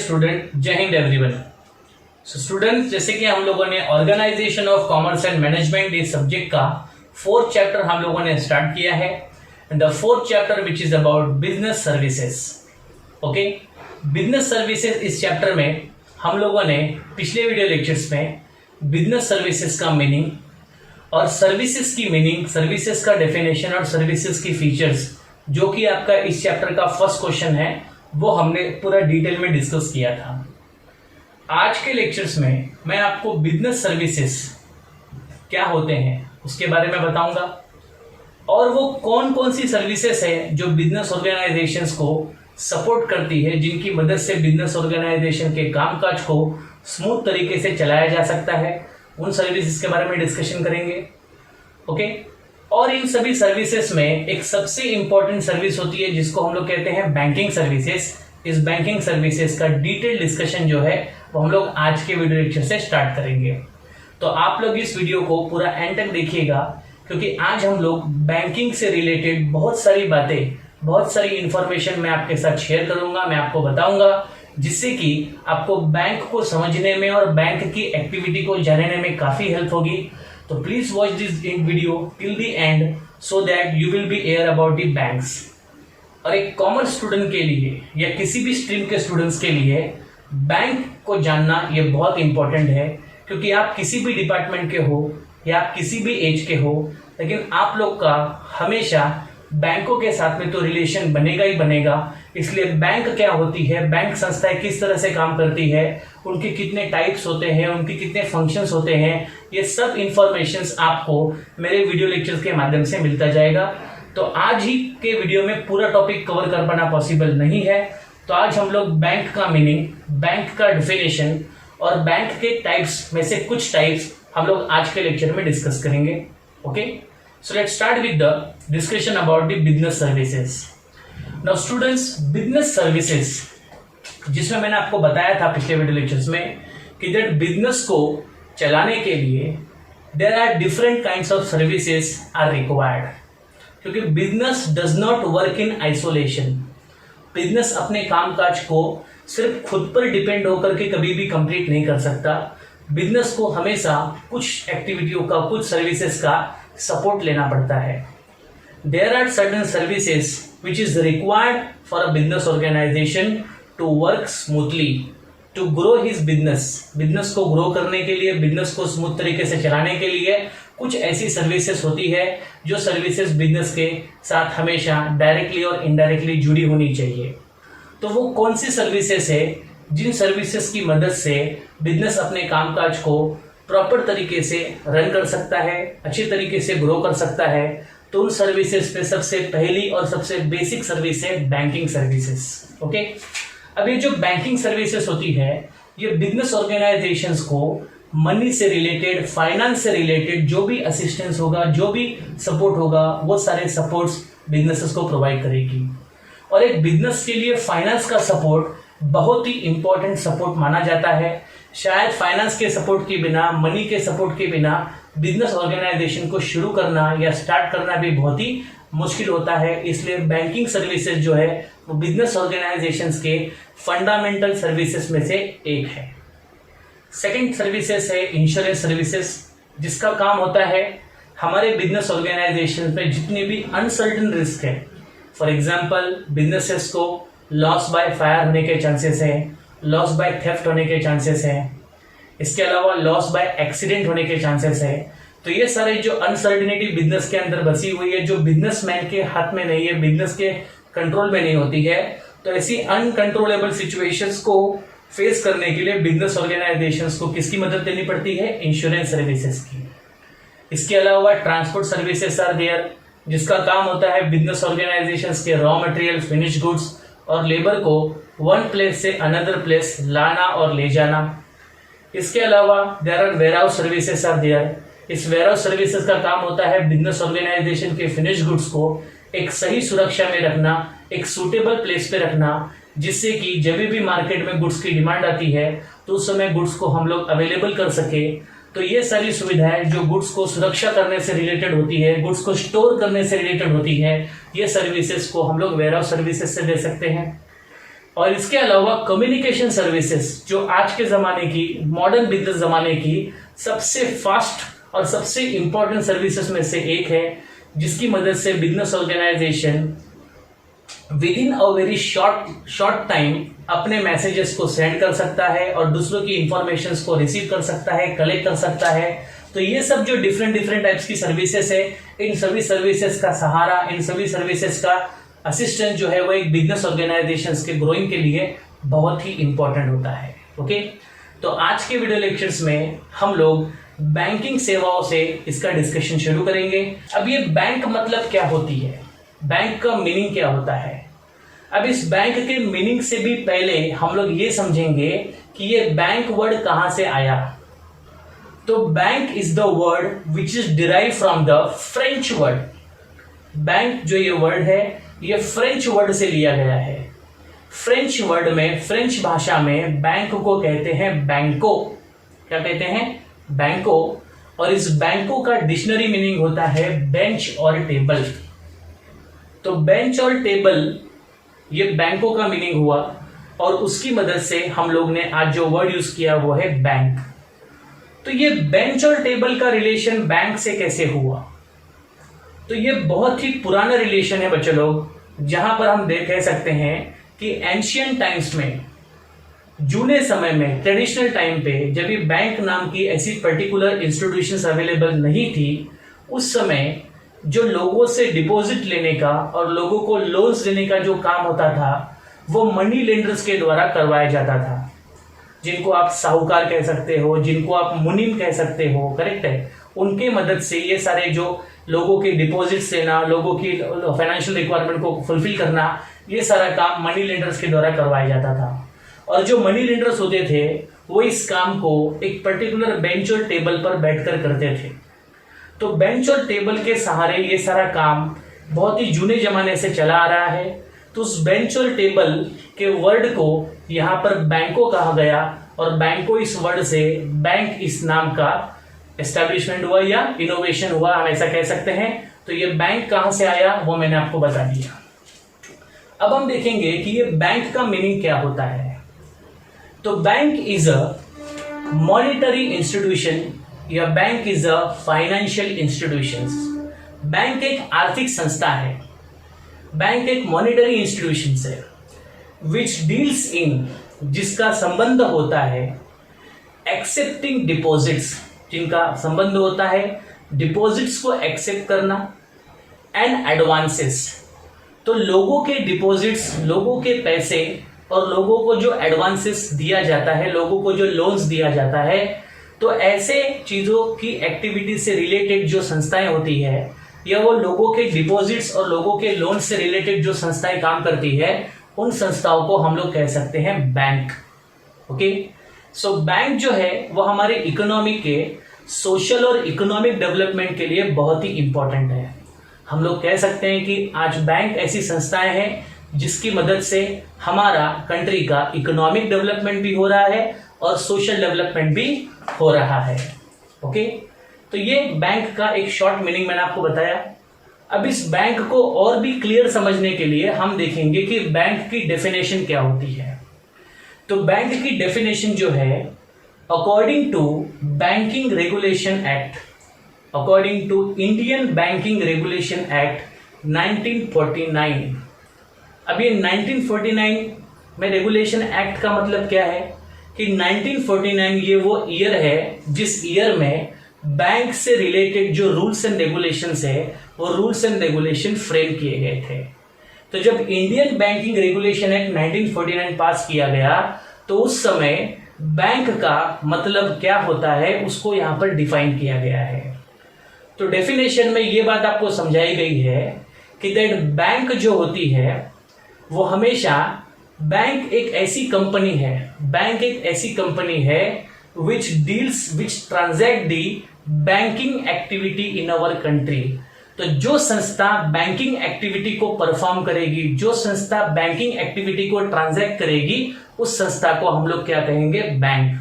Student, जय Hind everyone. So students, जैसे कि हम लोगों ने organisation of commerce and management इस सब्जेक्ट का 4th चैप्टर हम लोगों ने स्टार्ट किया है। And the 4th chapter which is about business services. Okay, business services इस चैप्टर में हम लोगों ने पिछले वीडियो लेक्चर्स में बिजनेस सर्विसेज का मीनिंग और सर्विसेज की मीनिंग, सर्विसेज का डेफिनेशन और सर्विसेज की फीचर्स, जो कि आपका इस चैप्टर का फर्स्ट क्वेश्चन है, वो हमने पूरा डिटेल में डिस्कस किया था। आज के लेक्चर्स में मैं आपको बिजनेस सर्विसेज क्या होते हैं उसके बारे में बताऊंगा और वो कौन कौन सी सर्विसेज है जो बिजनेस ऑर्गेनाइजेशंस को सपोर्ट करती है, जिनकी मदद से बिजनेस ऑर्गेनाइजेशन के कामकाज को स्मूथ तरीके से चलाया जा सकता है। उन सर्विसेज के बारे में डिस्कशन करेंगे। ओके, और इन सभी सर्विसेज में एक सबसे इंपॉर्टेंट सर्विस होती है जिसको हम लोग कहते हैं बैंकिंग सर्विसेज। इस बैंकिंग सर्विसेज का डिटेल डिस्कशन जो है वो हम लोग आज के वीडियो लेक्चर से स्टार्ट करेंगे। तो आप लोग इस वीडियो को पूरा एंड तक देखिएगा, क्योंकि आज हम लोग बैंकिंग से रिलेटेड बहुत सारी बातें, बहुत सारी इंफॉर्मेशन मैं आपके साथ शेयर करूंगा, मैं आपको बताऊंगा, जिससे कि आपको बैंक को समझने में और बैंक की एक्टिविटी को जानने में काफी हेल्प होगी। तो please watch this video till the and so that you will be air about the banks. और एक कॉमर्स स्टूडेंट के लिए या किसी भी स्ट्रीम के स्टूडेंट्स के लिए बैंक को जानना ये बहुत इंपॉर्टेंट है, क्योंकि आप किसी भी डिपार्टमेंट के हो या आप किसी भी एज के हो, लेकिन आप लोग का हमेशा बैंकों के साथ में तो रिलेशन बनेगा ही बनेगा। इसलिए बैंक क्या होती है, बैंक संस्थाएं किस तरह से काम करती है, उनके कितने टाइप्स होते हैं, उनके कितने फंक्शंस होते हैं, ये सब इंफॉर्मेशंस आपको मेरे वीडियो लेक्चर्स के माध्यम से मिलता जाएगा। तो आज ही के वीडियो में पूरा टॉपिक कवर कर पाना पॉसिबल नहीं है, तो आज हम लोग बैंक का मीनिंग, बैंक का डेफिनेशन और बैंक के टाइप्स में से कुछ टाइप्स हम लोग आज के लेक्चर में डिस्कस करेंगे। Okay, so let's start with the discussion about the business services. Now students, business services, जिसमें मैंने आपको बताया था पिछले वीडियो लेक्चर्स में कि दैट बिजनेस को चलाने के लिए there are different kinds of services are required, क्योंकि business does not work in isolation. Business अपने कामकाज को सिर्फ खुद पर डिपेंड होकर के कभी भी कंप्लीट नहीं कर सकता। बिजनेस को हमेशा कुछ एक्टिविटियों का, कुछ सर्विसेज का सपोर्ट लेना पड़ता है। There are certain services which is required for a business organization to work smoothly, to grow his business। Business को ग्रो करने के लिए, बिजनेस को स्मूथ तरीके से चलाने के लिए कुछ ऐसी सर्विसेज होती है जो सर्विसेज बिजनेस के साथ हमेशा डायरेक्टली और इनडायरेक्टली जुड़ी होनी चाहिए। तो वो कौन सी सर्विसेज है जिन सर्विसेज की मदद से बिजनेस अपने कामकाज को प्रॉपर तरीके से रन कर सकता है, अच्छी तरीके से ग्रो कर सकता है। तो उन सर्विसेज में सबसे पहली और सबसे बेसिक सर्विस है बैंकिंग सर्विसेज। ओके, अब ये जो बैंकिंग सर्विसेज होती है, ये बिजनेस ऑर्गेनाइजेशंस को मनी से रिलेटेड, फाइनेंस से रिलेटेड जो भी असिस्टेंस होगा, जो भी सपोर्ट होगा, वो सारे सपोर्ट्स बिजनेसेस को प्रोवाइड करेगी। और एक बिजनेस के लिए फाइनेंस का सपोर्ट बहुत ही इंपॉर्टेंट सपोर्ट माना जाता है। शायद फाइनेंस के सपोर्ट के बिना, मनी के सपोर्ट के बिना बिजनेस ऑर्गेनाइजेशन को शुरू करना या स्टार्ट करना भी बहुत ही मुश्किल होता है। इसलिए बैंकिंग सर्विसेज जो है वो बिजनेस ऑर्गेनाइजेशंस के फंडामेंटल सर्विसेज में से एक है। सेकंड सर्विसेज है इंश्योरेंस सर्विसेज, जिसका काम होता है हमारे बिजनेस ऑर्गेनाइजेशन में जितने भी अनसर्टेन रिस्क है, फॉर एग्जाम्पल बिजनेसेस को लॉस बाय फायर होने के चांसेस है, लॉस बाय थेफ्ट होने के चांसेस है, इसके अलावा लॉस बाय एक्सीडेंट होने के चांसेस है। तो ये सारे जो अनसर्टेनिटी बिजनेस के अंदर बसी हुई है, जो बिजनेसमैन के हाथ में नहीं है, बिजनेस के कंट्रोल में नहीं होती है, तो ऐसी अनकंट्रोलेबल सिचुएशंस को फेस करने के लिए बिजनेस ऑर्गेनाइजेशंस को किसकी मदद लेनी पड़ती है? इंश्योरेंस सर्विसेज की। इसके अलावा ट्रांसपोर्ट सर्विसेज आर देयर, जिसका काम होता है बिजनेस ऑर्गेनाइजेशंस के रॉ मटेरियल, फिनिश गुड्स और लेबर को वन प्लेस से अनदर प्लेस लाना और ले जाना। इसके अलावा there are warehouse services are there. इस वेयरहाउस सर्विसेज का काम होता है बिजनेस ऑर्गेनाइजेशन के फिनिश गुड्स को एक सही सुरक्षा में रखना, एक सूटेबल प्लेस पे रखना, जिससे कि जब भी मार्केट में गुड्स की डिमांड आती है तो उस समय गुड्स को हम लोग अवेलेबल कर सके। तो ये सारी सुविधाएं जो गुड्स को सुरक्षा करने से रिलेटेड होती है, गुड्स को स्टोर करने से रिलेटेड होती है, ये सर्विसेज को हम लोग वेयरहाउस सर्विसेज से दे सकते हैं। और इसके अलावा कम्युनिकेशन सर्विसेज जो आज के ज़माने की मॉडर्न बिजनेस ज़माने की सबसे फास्ट और सबसे इंपॉर्टेंट सर्विसेज में से एक है, जिसकी मदद से business organisation within a very short time अपने मैसेजेस को सेंड कर सकता है और दूसरों की इंफॉर्मेशंस को रिसीव कर सकता है, कलेक्ट कर सकता है। तो ये सब जो डिफरेंट टाइप्स की सर्विसेज है, इन सभी सर्विसेज का सहारा, इन सभी सर्विसेज का असिस्टेंस जो है वो एक बिजनेस ऑर्गेनाइजेशंस के ग्रोइंग के लिए बहुत ही इंपॉर्टेंट होता है। ओके, तो आज के वीडियो लेक्चर्स में हम लोग बैंकिंग सेवाओं से इसका डिस्कशन शुरू करेंगे। अब ये बैंक मतलब क्या होती है, बैंक का मीनिंग क्या होता है। अब इस बैंक के मीनिंग से भी पहले हम लोग ये समझेंगे कि ये बैंक वर्ड कहां से आया। तो bank is the word which is derive from the French word. Bank जो ये वर्ड है ये फ्रेंच वर्ड से लिया गया है। फ्रेंच वर्ड में, फ्रेंच भाषा में बैंक को कहते हैं बैंको। क्या कहते हैं? बैंको। और इस बैंको का डिक्शनरी मीनिंग होता है बेंच और टेबल। तो बेंच और टेबल ये बैंकों का मीनिंग हुआ और उसकी मदद से हम लोग ने आज जो वर्ड यूज किया वो है बैंक। तो ये बेंच और टेबल का रिलेशन बैंक से कैसे हुआ? तो ये बहुत ही पुराना रिलेशन है बच्चों लोग, जहां पर हम कह सकते हैं कि एंशियंट टाइम्स में, जूने समय में, ट्रेडिशनल टाइम पे जब ये बैंक नाम की ऐसी पर्टिकुलर इंस्टीट्यूशंस अवेलेबल नहीं थी, उस समय जो लोगों से डिपॉजिट लेने का और लोगों को लोन्स देने का जो काम होता था वो मनी लेंडर्स के द्वारा करवाया जाता था, जिनको आप साहूकार कह सकते हो, जिनको आप मुनीम कह सकते हो, करेक्ट है। उनके मदद से ये सारे जो लोगों के डिपॉजिट्स लेना, लोगों की फाइनेंशियल रिक्वायरमेंट को फुलफिल करना, ये सारा काम मनी लेंडर्स के द्वारा करवाया जाता था। और जो मनी लेंडर्स होते थे वो इस काम को एक पर्टिकुलर बेंच और टेबल पर बैठकर करते थे। तो बेंच और टेबल के सहारे ये सारा काम बहुत ही जूने जमाने से चला आ रहा है। तो उस बेंच और टेबल के वर्ड को यहाँ पर बैंको कहा गया और बैंको इस वर्ड से बैंक इस नाम का एस्टैब्लिशमेंट हुआ या इनोवेशन हुआ, हम ऐसा कह सकते हैं। तो ये बैंक कहां से आया वो मैंने आपको बता दिया। अब हम देखेंगे कि ये बैंक का मीनिंग क्या होता है। तो bank is a monetary institution या bank is a financial institution. Bank एक आर्थिक संस्था है, बैंक एक मॉनिटरी इंस्टीट्यूशन है विच डील्स इन, जिसका संबंध होता है एक्सेप्टिंग डिपॉजिट्स, जिनका संबंध होता है डिपॉजिट्स को एक्सेप्ट करना, एंड एडवांसेस। तो लोगों के डिपॉजिट्स, लोगों के पैसे और लोगों को जो एडवांसेस दिया जाता है, लोगों को जो लोन्स दिया जाता है, तो ऐसे चीजों की एक्टिविटी से रिलेटेड जो संस्थाएं होती है या वो लोगों के डिपॉजिट्स और लोगों के लोन से रिलेटेड जो संस्थाएं काम करती है, उन संस्थाओं को हम लोग कह सकते हैं बैंक। ओके, सो बैंक जो है वो हमारे इकोनॉमी के सोशल और इकोनॉमिक डेवलपमेंट के लिए बहुत ही इंपॉर्टेंट है। हम लोग कह सकते हैं कि आज बैंक ऐसी संस्थाएं हैं जिसकी मदद से हमारा कंट्री का इकोनॉमिक डेवलपमेंट भी हो रहा है और सोशल डेवलपमेंट भी हो रहा है। ओके, तो ये बैंक का एक शॉर्ट मीनिंग मैंने आपको बताया। अब इस बैंक को और भी क्लियर समझने के लिए हम देखेंगे कि बैंक की डेफिनेशन क्या होती है। तो बैंक की डेफिनेशन जो है, according to banking regulation act, according to Indian banking regulation act 1949। अब ये 1949 में रेगुलेशन एक्ट का मतलब क्या है कि 1949 ये वो ईयर है जिस ईयर में बैंक से रिलेटेड जो रूल्स एंड रेगुलेशंस है वो रूल्स एंड रेगुलेशन फ्रेम किए गए थे। तो जब इंडियन बैंकिंग रेगुलेशन एक्ट 1949 पास किया गया तो उस समय बैंक का मतलब क्या होता है उसको यहां पर डिफाइन किया गया है। तो डेफिनेशन में ये बात आपको समझाई गई है कि दैट बैंक जो होती है वो हमेशा, बैंक एक ऐसी कंपनी है, बैंक एक ऐसी कंपनी है which transact the banking activity in our country. तो जो संस्था बैंकिंग एक्टिविटी को परफॉर्म करेगी, जो संस्था बैंकिंग एक्टिविटी को ट्रांजैक्ट करेगी, उस संस्था को हम लोग क्या कहेंगे? बैंक।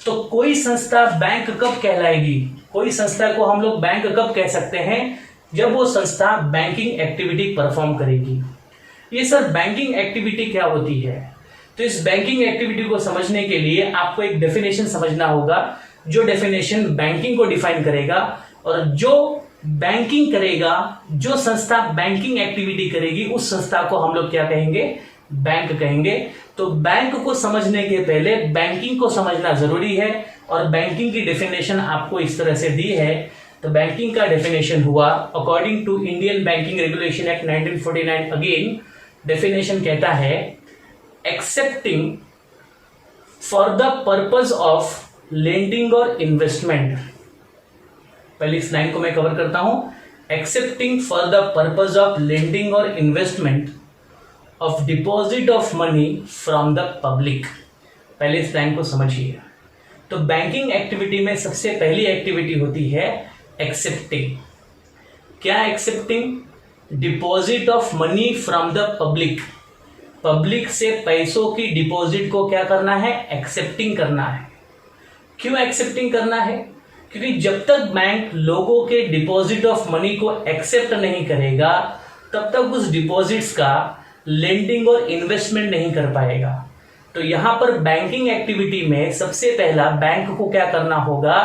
तो कोई संस्था बैंक कब कहलाएगी, कोई संस्था को हम लोग बैंक कब कह सकते हैं? जब वो संस्था बैंकिंग एक्टिविटी परफॉर्म करेगी। ये सर बैंकिंग एक्टिविटी क्या होती है? तो इस बैंकिंग एक्टिविटी को समझने के लिए आपको एक डेफिनेशन समझना होगा, जो डेफिनेशन बैंकिंग को डिफाइन करेगा, और जो बैंकिंग करेगा, जो संस्था बैंकिंग एक्टिविटी करेगी, उस संस्था को हम लोग क्या कहेंगे, बैंक कहेंगे। तो बैंक को समझने के पहले बैंकिंग को समझना जरूरी है, और बैंकिंग की डेफिनेशन आपको इस तरह से दी है। तो बैंकिंग का डेफिनेशन हुआ according to Indian banking regulation act 1949, again definition कहता है accepting for the purpose of lending और इन्वेस्टमेंट। पहले इस लाइन को मैं कवर करता हूं, accepting for the purpose of lending और investment of deposit of money from the public. पहले इस लाइन को समझिए। तो बैंकिंग एक्टिविटी में सबसे पहली एक्टिविटी होती है एक्सेप्टिंग। क्या accepting? Deposit of money from the public. Public से पैसों की डिपॉजिट को क्या करना है, एक्सेप्टिंग करना है। क्यों एक्सेप्टिंग करना है? क्योंकि जब तक बैंक लोगों के डिपॉजिट ऑफ मनी को एक्सेप्ट नहीं करेगा, तब तक उस डिपॉजिट्स का लेंडिंग और इन्वेस्टमेंट नहीं कर पाएगा। तो यहां पर बैंकिंग एक्टिविटी में सबसे पहला बैंक को क्या करना होगा,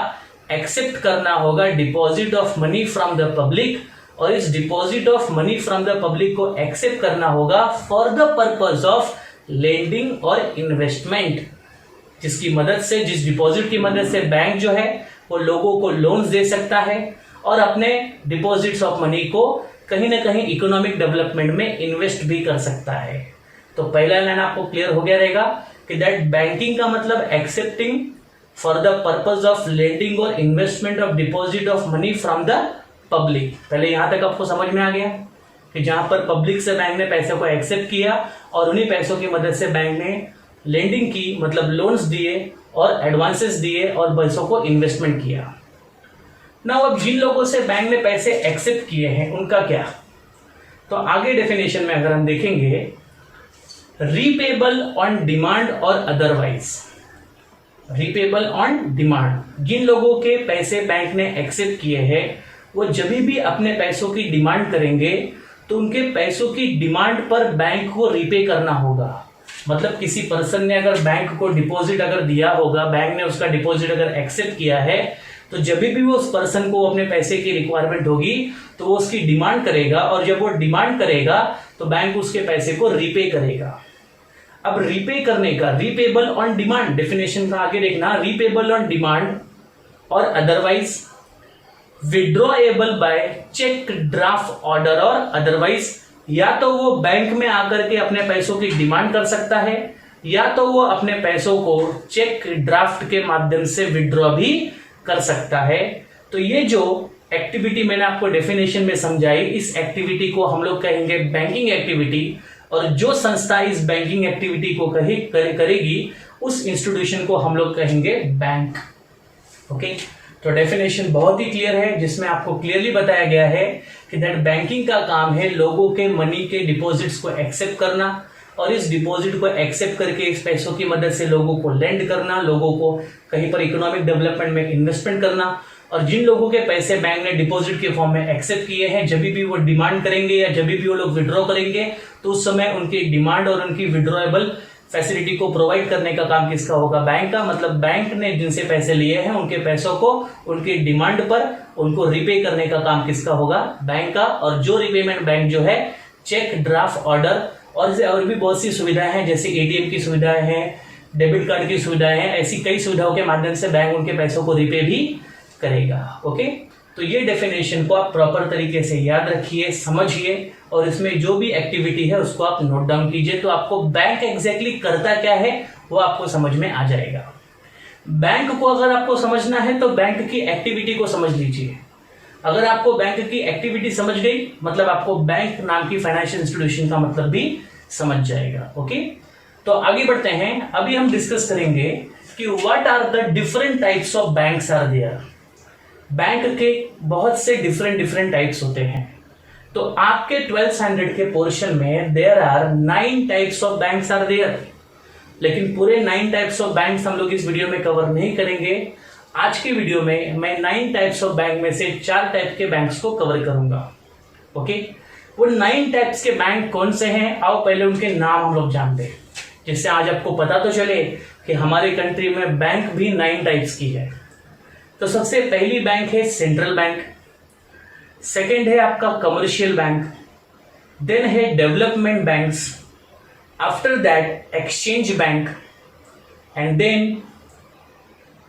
एक्सेप्ट करना होगा deposit of money from the public, और इस deposit of money from the public को एक्सेप्ट करना होगा for the purpose of lending और इन्वेस्टमेंट, जिसकी मदद से, जिस डिपॉजिट की मदद से बैंक जो है वो लोगों को लोन्स दे सकता है और अपने डिपॉजिट्स ऑफ मनी को कहीं ना कहीं इकोनॉमिक डेवलपमेंट में इन्वेस्ट भी कर सकता है। तो पहला लाइन आपको क्लियर हो गया रहेगा कि दैट बैंकिंग का मतलब accepting for the purpose of lending और investment of deposit of money from the public. पहले यहां तक आपको समझ में आ गया कि जहां पर पब्लिक से बैंक ने पैसे को एक्सेप्ट किया और उन्हीं पैसों की मदद से बैंक ने लेंडिंग की, मतलब लोन्स दिए और एडवांसेस दिए और पैसों को इन्वेस्टमेंट किया। ना अब जिन लोगों से बैंक ने पैसे एक्सेप्ट किए हैं उनका क्या? तो आगे डेफिनेशन में अगर हम देखेंगे, रीपेबल ऑन डिमांड और अदरवाइज। रीपेबल ऑन डिमांड, जिन लोगों के पैसे बैंक ने एक्सेप्ट किए हैं वो जब भी अपने पैसों की डिमांड करेंगे तो उनके पैसों की डिमांड पर बैंक को रीपे करना होगा। मतलब किसी पर्सन ने अगर बैंक को डिपॉजिट अगर दिया होगा, बैंक ने उसका डिपॉजिट अगर एक्सेप्ट किया है, तो जब भी वो उस पर्सन को अपने पैसे की रिक्वायरमेंट होगी तो वो उसकी डिमांड करेगा, और जब वो डिमांड करेगा तो बैंक उसके पैसे को रीपे करेगा। अब रीपे करने का, रीपेबल ऑन डिमांड, डेफिनेशन का आगे देखना, रीपेबल ऑन डिमांड और otherwise, withdrawable by cheque, draft order और अदरवाइज। या तो वो बैंक में आकर के अपने पैसों की डिमांड कर सकता है, या तो वो अपने पैसों को चेक, ड्राफ्ट के माध्यम से विड्रॉ भी कर सकता है। तो ये जो एक्टिविटी मैंने आपको डेफिनेशन में समझाई, इस एक्टिविटी को हम लोग कहेंगे बैंकिंग एक्टिविटी, और जो संस्था इस बैंकिंग एक्टिविटी को करेगी उस इंस्टीट्यूशन को हम लोग कहेंगे बैंक। ओके, तो डेफिनेशन बहुत ही क्लियर है, जिसमें आपको क्लियरली बताया गया है कि दैट बैंकिंग का काम है लोगों के मनी के डिपॉजिट्स को एक्सेप्ट करना, और इस डिपॉजिट को एक्सेप्ट करके इस पैसों की मदद से लोगों को लेंड करना, लोगों को कहीं पर इकोनॉमिक डेवलपमेंट में इन्वेस्टमेंट करना। और जिन लोगों के पैसे बैंक ने डिपॉजिट के फॉर्म में एक्सेप्ट किए हैं, जब भी वो डिमांड करेंगे या जब भी वो लोग विड्रॉ करेंगे, तो उस समय उनकी डिमांड और उनकी विड्रॉएबल फैसिलिटी को प्रोवाइड करने का काम किसका होगा, बैंक का। मतलब बैंक ने जिनसे पैसे लिए हैं उनके पैसों को उनकी डिमांड पर उनको रिपे करने का काम किसका होगा, बैंक का। और जो रिपेमेंट बैंक जो है चेक, ड्राफ्ट ऑर्डर और भी बहुत सी सुविधाएं हैं, जैसे एटीएम की सुविधाएं हैं, डेबिट कार्ड की सुविधाएं हैं, ऐसी कई सुविधाओं के माध्यम से बैंक उनके पैसों को रिपे भी करेगा। ओके, तो ये डेफिनेशन को आप प्रॉपर तरीके से याद रखिए, समझिए, और इसमें जो भी एक्टिविटी है उसको आप नोट डाउन कीजिए, तो आपको बैंक एग्जैक्टली करता क्या है वो आपको समझ में आ जाएगा। बैंक को अगर आपको समझना है तो बैंक की एक्टिविटी को समझ लीजिए। अगर आपको बैंक की एक्टिविटी समझ गई, मतलब आपको बैंक नाम की फाइनेंशियल इंस्टीट्यूशन का मतलब भी समझ जाएगा। ओके, तो आगे बढ़ते हैं। अभी हम डिस्कस करेंगे कि what are the different types of banks are there. Bank के बहुत से डिफरेंट टाइप्स होते हैं। तो आपके 12th स्टैंडर्ड के पोर्शन में there are 9 types of banks are there, लेकिन पूरे 9 टाइप्स ऑफ बैंक्स हम लोग इस वीडियो में कवर नहीं करेंगे। आज की वीडियो में मैं 9 टाइप्स ऑफ बैंक में से 4 टाइप के बैंक्स को कवर करूंगा। ओके, वो 9 टाइप्स के बैंक कौन से हैं, आओ पहले उनके नाम हम लोग जानते हैं। जिससे आज आपको पता तो चले कि हमारे कंट्री में बैंक भी 9 टाइप्स की है। तो सबसे पहली बैंक है सेंट्रल बैंक, सेकंड है आपका कमर्शियल बैंक, देन है development banks, after that exchange bank, and then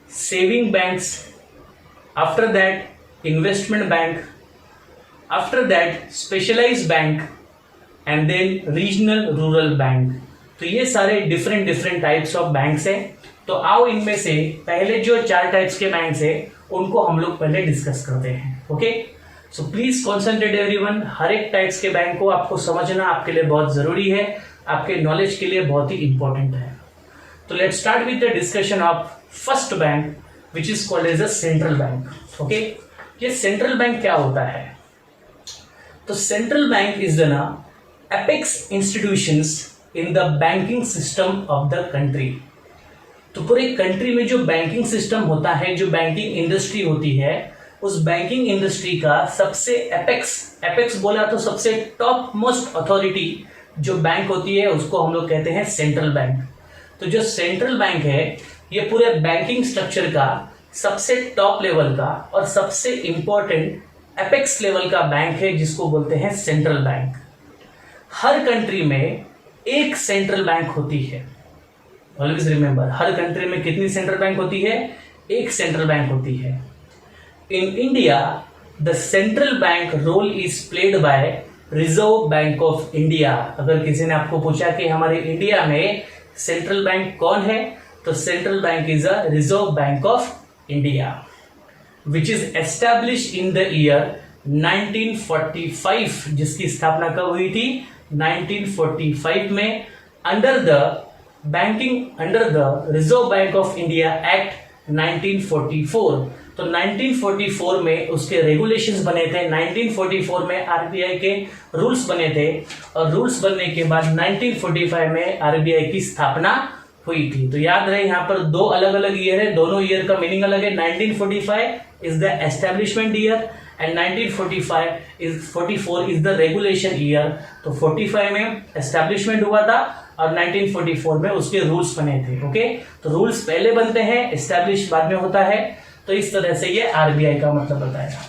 saving banks, after that investment bank, after that specialised bank, and then regional rural bank. तो ये सारे डिफरेंट टाइप्स ऑफ बैंक्स हैं। तो आओ इनमें से पहले जो 4 टाइप्स के बैंक्स है उनको हम लोग पहले डिस्कस करते हैं। Okay, so please concentrate everyone. हर एक टाइप्स के बैंक को आपको समझना आपके लिए बहुत जरूरी है, आपके नॉलेज के लिए बहुत ही इंपॉर्टेंट है। तो let's start with the discussion of first bank which is called as a central bank. Okay, ये सेंट्रल बैंक क्या होता है? तो central bank is the apex institutions in the banking system of the country. तो पूरे country में जो banking system होता है, जो बैंकिंग इंडस्ट्री होती है, उस बैंकिंग इंडस्ट्री का सबसे एपेक्स बोला तो सबसे टॉप मोस्ट अथॉरिटी जो बैंक होती है उसको हम लोग कहते हैं सेंट्रल बैंक। तो जो सेंट्रल बैंक है ये पूरे बैंकिंग स्ट्रक्चर का सबसे टॉप लेवल का और सबसे इंपॉर्टेंट एपेक्स लेवल का बैंक है जिसको बोलते हैं सेंट्रल बैंक। हर कंट्री में एक सेंट्रल बैंक होती है। ऑलवेज रिमेंबर, हर कंट्री में कितनी सेंट्रल बैंक होती है? एक सेंट्रल बैंक होती है। In India the central bank role is played by Reserve Bank of India. अगर किसी ने आपको पूछा कि हमारे इंडिया में सेंट्रल बैंक कौन है, तो central bank is a reserve Bank of India which is established in the year 1945। जिसकी स्थापना कब हुई थी? 1945 में under the reserve Bank of India act 1944। तो 1944 में उसके रेगुलेशंस बने थे, 1944 में आरबीआई के रूल्स बने थे और रूल्स बनने के बाद 1945 में आरबीआई की स्थापना हुई थी। तो याद रहे यहाँ पर 2 अलग अलग ईयर है, दोनों ईयर का मीनिंग अलग है। 1945 is the establishment year and 1944 is the regulation year. तो 45 में एस्टेब्लिशमेंट हुआ था और 1944 में उसके रूल्स बने थे। ओके, तो रूल्स पहले बनते हैं, एस्टेब्लिश बाद में होता है। तो इस तरह से ये आरबीआई का मतलब बताया।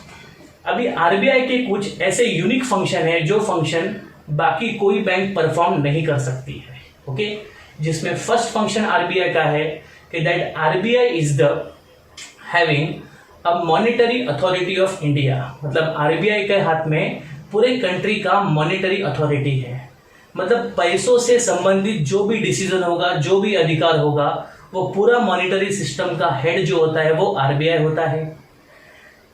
अभी आरबीआई के कुछ ऐसे यूनिक फंक्शन है जो फंक्शन बाकी कोई बैंक परफॉर्म नहीं कर सकती है। ओके, जिसमें फर्स्ट फंक्शन आरबीआई का है कि that RBI is the having a monetary authority of India. मतलब आरबीआई के हाथ में पूरे कंट्री का मॉनेटरी अथॉरिटी है। मतलब पैसों से संबंधित जो भी डिसीजन होगा, जो भी अधिकार होगा, वो पूरा मॉनेटरी सिस्टम का हेड जो होता है वो आरबीआई होता है।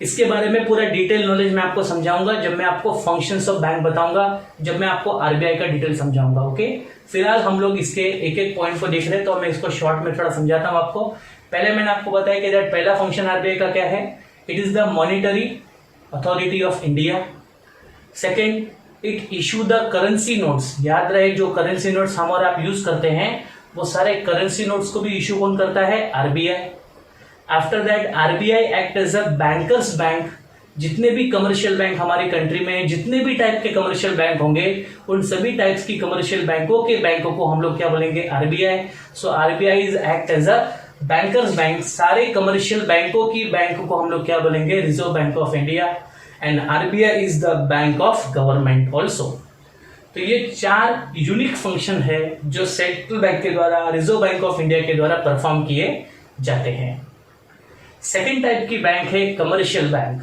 इसके बारे में पूरा डिटेल नॉलेज मैं आपको समझाऊंगा जब मैं आपको फंक्शंस ऑफ बैंक बताऊंगा, जब मैं आपको आरबीआई का डिटेल समझाऊंगा। ओके, फिलहाल हम लोग इसके एक एक पॉइंट को देख रहे हैं, तो मैं इसको शॉर्ट में थोड़ा समझाता हूं आपको। पहले मैंने आपको बताया कि दैट पहला फंक्शन आरबीआई का क्या है? It is the monetary authority of India. Second, it issue the currency notes. याद रहे जो करेंसी नोट्स हम और आप यूज करते हैं वो सारे करेंसी नोट्स को भी इशू कौन करता है? RBI. After that RBI act as a banker's bank. जितने भी कमर्शियल बैंक हमारी कंट्री में, जितने भी टाइप के कमर्शियल बैंक होंगे, उन सभी टाइप्स की कमर्शियल बैंकों को हम लोग क्या बोलेंगे? RBI. So RBI is act as a banker's bank. सारे कमर्शियल बैंकों को हम लोग क्या बोलेंगे? Reserve Bank of India. And RBI is the bank of government also. तो ये 4 यूनिक फंक्शन है जो सेंट्रल बैंक के द्वारा, रिजर्व बैंक ऑफ इंडिया के द्वारा परफॉर्म किए जाते हैं। सेकेंड टाइप की बैंक है कमर्शियल बैंक।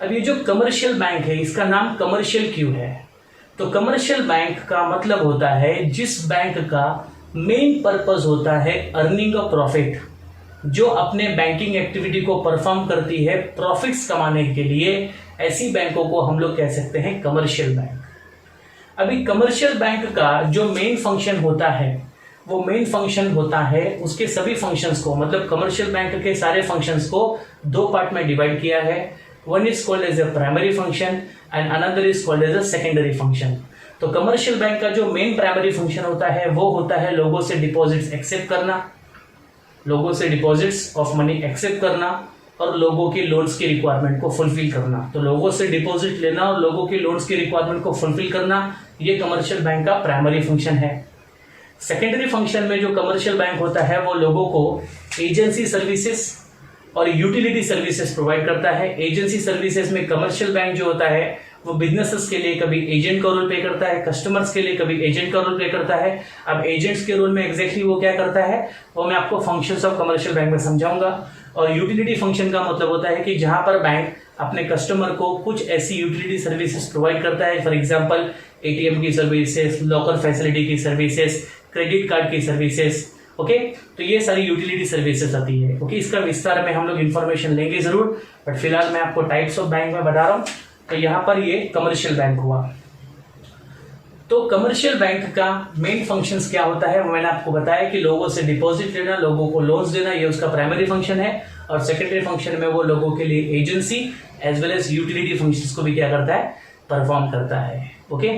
अब ये जो कमर्शियल बैंक है इसका नाम कमर्शियल क्यों है? तो कमर्शियल बैंक का मतलब होता है जिस बैंक का मेन पर्पस होता है अर्निंग अ प्रॉफिट, जो अपने बैंकिंग एक्टिविटी को परफॉर्म करती है प्रॉफिट्स कमाने के लिए, ऐसी बैंकों को हम लोग कह सकते हैं कमर्शियल बैंक। अभी कमर्शियल बैंक का जो मेन फंक्शन होता है वो मेन फंक्शन होता है उसके सभी फंक्शंस को, मतलब कमर्शियल बैंक के सारे फंक्शंस को 2 पार्ट में डिवाइड किया है। One is called as a primary function and another is called as a secondary function. तो कमर्शियल बैंक का जो मेन प्राइमरी फंक्शन होता है वो होता है लोगों से डिपॉजिट्स एक्सेप्ट करना, लोगों से डिपॉजिट्स ऑफ मनी एक्सेप्ट करना और लोगों की लोन्स की रिक्वायरमेंट को फुलफिल करना। तो लोगों से डिपॉजिट लेना और लोगों की लोन्स की रिक्वायरमेंट को फुलफिल करना, ये कमर्शियल बैंक का प्राइमरी फंक्शन है। सेकेंडरी फंक्शन में जो कमर्शियल बैंक होता है वो लोगों को एजेंसी सर्विसेज और यूटिलिटी सर्विसेज प्रोवाइड करता है। एजेंसी सर्विसेज में कमर्शियल बैंक जो होता है वो बिजनेसेस के लिए कभी एजेंट का रोल प्ले करता है, कस्टमर्स के लिए कभी एजेंट का रोल प्ले करता है। अब एजेंट्स के रोल में एग्जैक्टली वो क्या करता है वो मैं आपको फंक्शंस ऑफ कमर्शियल बैंक में समझाऊंगा। और यूटिलिटी फंक्शन का मतलब होता है कि जहां पर बैंक अपने कस्टमर को कुछ ऐसी यूटिलिटी सर्विसेज प्रोवाइड करता है, फॉर एग्जांपल एटीएम की सर्विसेज, लॉकर फैसिलिटी की सर्विसेज, क्रेडिट कार्ड की सर्विसेज। ओके, तो ये सारी यूटिलिटी सर्विसेज आती है। ओके, इसका विस्तार में हम लोग इन्फॉर्मेशन लेंगे जरूर, बट फिलहाल मैं आपको टाइप्स ऑफ बैंक में बता रहा हूँ। तो यहाँ पर ये कमर्शियल बैंक हुआ। तो कमर्शियल बैंक का मेन फंक्शंस क्या होता है, मैंने आपको बताया कि लोगों से डिपॉजिट लेना, लोगों को लोन्स देना, ये उसका प्राइमरी फंक्शन है। और सेकेंडरी फंक्शन में वो लोगों के लिए agency as well as utility functions को भी क्या करता है, परफॉर्म करता है। ओके,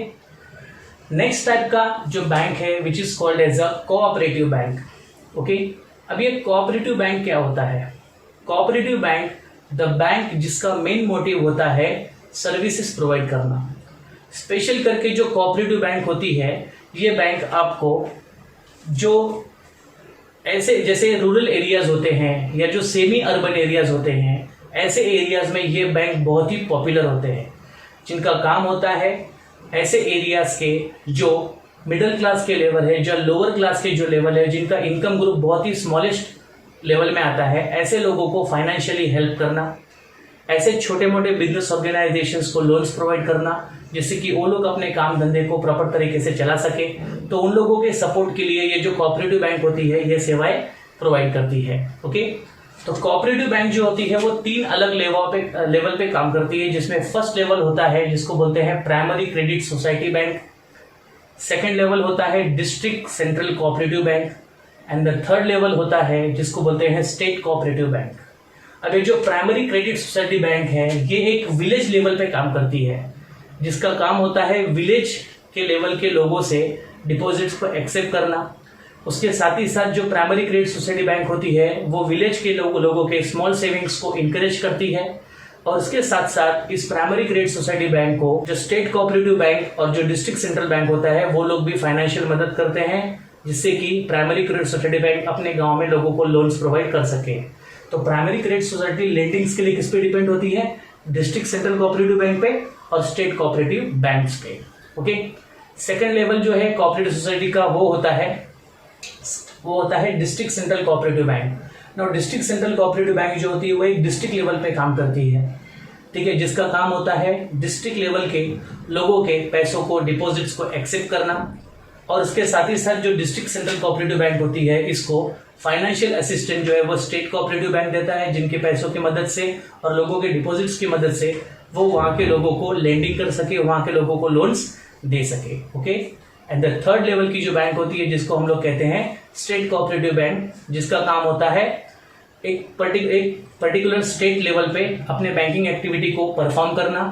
नेक्स्ट टाइप का जो बैंक है which is called as a cooperative bank. Okay, अब ये कोऑपरेटिव बैंक क्या होता है? कोऑपरेटिव बैंक द बैंक जिसका मेन मोटिव होता है सर्विसेज प्रोवाइड करना। स्पेशल करके जो कोऑपरेटिव बैंक होती है ये बैंक आपको जो ऐसे जैसे रूरल एरियाज होते हैं या जो सेमी अर्बन एरियाज होते हैं, ऐसे एरियाज में ये बैंक बहुत ही पॉपुलर होते हैं, जिनका काम होता है ऐसे एरियाज के जो मिडिल क्लास के लेवल है, जो लोअर क्लास के जो लेवल है, जिनका इनकम ग्रुप बहुत ही स्मॉलेस्ट लेवल में आता है, ऐसे लोगों को फाइनेंशियली हेल्प करना, ऐसे छोटे मोटे बिजनेस ऑर्गेनाइजेशंस को लोन्स प्रोवाइड करना, जिससे कि वो लोग अपने काम धंधे को प्रॉपर तरीके से चला सके। तो उन लोगों के सपोर्ट के लिए ये जो कोऑपरेटिव बैंक होती है ये सेवाएं प्रोवाइड करती है। ओके, तो कोऑपरेटिव बैंक जो होती है वो 3 अलग लेवल पे काम करती है, जिसमें फर्स्ट लेवल होता है जिसको बोलते हैं primary credit society bank, second level होता है district central cooperative bank, and the third level होता है जिसको बोलते हैं स्टेट कोऑपरेटिव बैंक। अब ये जो प्राइमरी क्रेडिट सोसाइटी बैंक है ये एक विलेज लेवल पे काम करती है, जिसका काम होता है विलेज के लेवल के लोगों से डिपॉजिट्स को एक्सेप्ट करना। उसके साथ ही साथ जो प्राइमरी क्रेडिट सोसाइटी बैंक होती है वो विलेज के लोगों के स्मॉल सेविंग्स को इंकरेज करती है। और उसके साथ साथ इस प्राइमरी क्रेडिट सोसाइटी बैंक को जो स्टेट कोऑपरेटिव बैंक और जो डिस्ट्रिक्ट सेंट्रल बैंक होता है वो लोग भी फाइनेंशियल मदद करते हैं, जिससे कि प्राइमरी क्रेडिट सोसाइटी बैंक अपने गाँव में लोगों को लोन्स प्रोवाइड कर सके। तो प्राइमरी क्रेडिट सोसाइटी लेंडिंग्स के लिए किस पे डिपेंड होती है? डिस्ट्रिक्ट सेंट्रल कोऑपरेटिव बैंक पे और स्टेट कोऑपरेटिव बैंक्स पे। ओके, सेकंड लेवल जो है कोऑपरेटिव सोसाइटी का वो होता है district central cooperative bank. Now district central cooperative bank जो होती है वो एक डिस्ट्रिक्ट लेवल पे काम करती है, ठीक है, जिसका काम होता है डिस्ट्रिक्ट लेवल के लोगों के पैसों को, डिपॉजिट्स को एक्सेप्ट करना। और उसके साथ ही साथ जो डिस्ट्रिक्ट सेंट्रल कोऑपरेटिव बैंक होती है इसको फाइनेंशियल असिस्टेंस जो है वो स्टेट कोऑपरेटिव बैंक देता है, जिनके पैसों की मदद से और लोगों के डिपॉजिट्स की मदद से वो वहां के लोगों को लेंडिंग कर सके, वहां के लोगों को लोन्स दे सके। Okay, and the third level की जो बैंक होती है जिसको हम लोग कहते हैं स्टेट कोऑपरेटिव बैंक, जिसका काम होता है एक पर्टिकुलर स्टेट लेवल पे अपने बैंकिंग एक्टिविटी को परफॉर्म करना।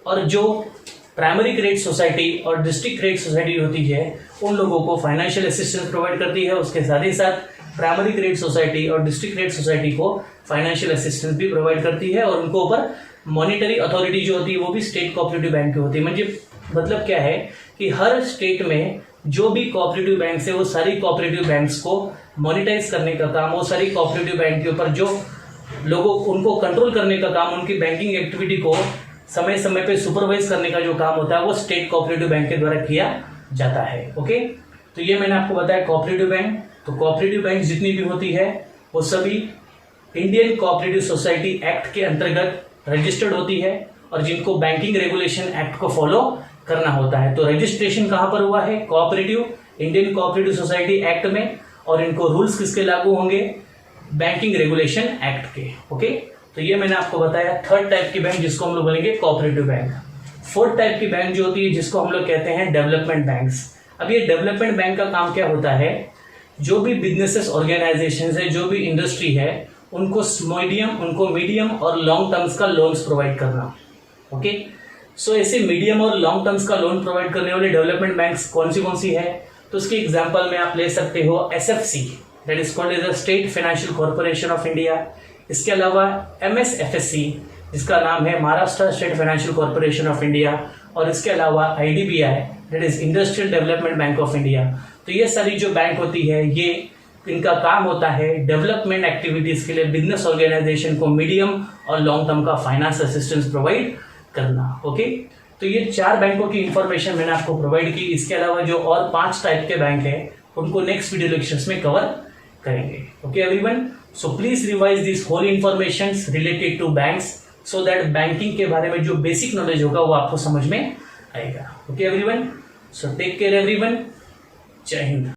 और जो प्राइमरी क्रेडिट सोसाइटी और डिस्ट्रिक्ट क्रेडिट सोसाइटी होती है उन लोगों को फाइनेंशियल असिस्टेंस प्रोवाइड करती है। उसके साथ ही साथ प्राइमरी क्रेडिट सोसाइटी और डिस्ट्रिक्ट क्रेडिट सोसाइटी को फाइनेंशियल असिस्टेंस भी प्रोवाइड करती है, और उनको ऊपर मॉनिटरी अथॉरिटी जो होती है वो भी स्टेट कोऑपरेटिव बैंक की होती है। मतलब क्या है कि हर स्टेट में जो भी कोऑपरेटिव बैंक है वो सारी कोऑपरेटिव बैंक्स को मॉनिटाइज करने का काम, वो सारी कोऑपरेटिव बैंक के ऊपर जो लोगों उनको कंट्रोल करने का काम, उनकी बैंकिंग एक्टिविटी को समय समय पे सुपरवाइज करने का जो काम होता है वो स्टेट कोऑपरेटिव बैंक के द्वारा किया जाता है। ओके, तो ये मैंने आपको बताया कोऑपरेटिव बैंक। तो कोऑपरेटिव बैंक जितनी भी होती है वो सभी इंडियन कोऑपरेटिव सोसाइटी एक्ट के अंतर्गत रजिस्टर्ड होती है और जिनको बैंकिंग रेगुलेशन एक्ट को फॉलो करना होता है। तो रजिस्ट्रेशन कहां पर हुआ है? Cooperative Indian cooperative society act में, और इनको रूल्स किसके लागू होंगे? बैंकिंग रेगुलेशन एक्ट के। ओके, तो ये मैंने आपको बताया थर्ड टाइप की बैंक जिसको हम लोग बोलेंगे कोऑपरेटिव बैंक। फोर्थ टाइप की बैंक जो होती है जिसको हम लोग कहते हैं डेवलपमेंट बैंक्स। अब ये डेवलपमेंट बैंक का काम क्या होता है? जो भी बिजनेसेस ऑर्गेनाइजेशन है, जो भी इंडस्ट्री है, उनको मीडियम और लॉन्ग टर्म्स का लोन्स प्रोवाइड करना। ओके, सो ऐसे मीडियम और लॉन्ग टर्म्स का लोन प्रोवाइड करने वाले डेवलपमेंट बैंक्स कौन सी है? तो उसके एग्जांपल में आप ले सकते हो SFC, that is called as the State Financial Corporation of India. इसके अलावा एमएसएफएससी जिसका नाम है Maharashtra State Financial Corporation of India, और इसके अलावा IDBI that is Industrial Development Bank of India. तो तो ये सारी जो बैंक होती है ये इनका काम होता है डेवलपमेंट एक्टिविटीज के लिए बिजनेस ऑर्गेनाइजेशन को मीडियम और लॉन्ग टर्म का फाइनेंस असिस्टेंस प्रोवाइड करना। ओके, तो ये 4 बैंकों की इंफॉर्मेशन मैंने आपको प्रोवाइड की। इसके अलावा जो और 5 टाइप के बैंक है उनको नेक्स्ट वीडियो लेक्चर्स में कवर करेंगे। Okay everyone, so please revise this whole information related to banks so that banking के बारे में जो बेसिक नॉलेज होगा वो आपको समझ में आएगा। Okay everyone, so take care everyone, जय हिंद।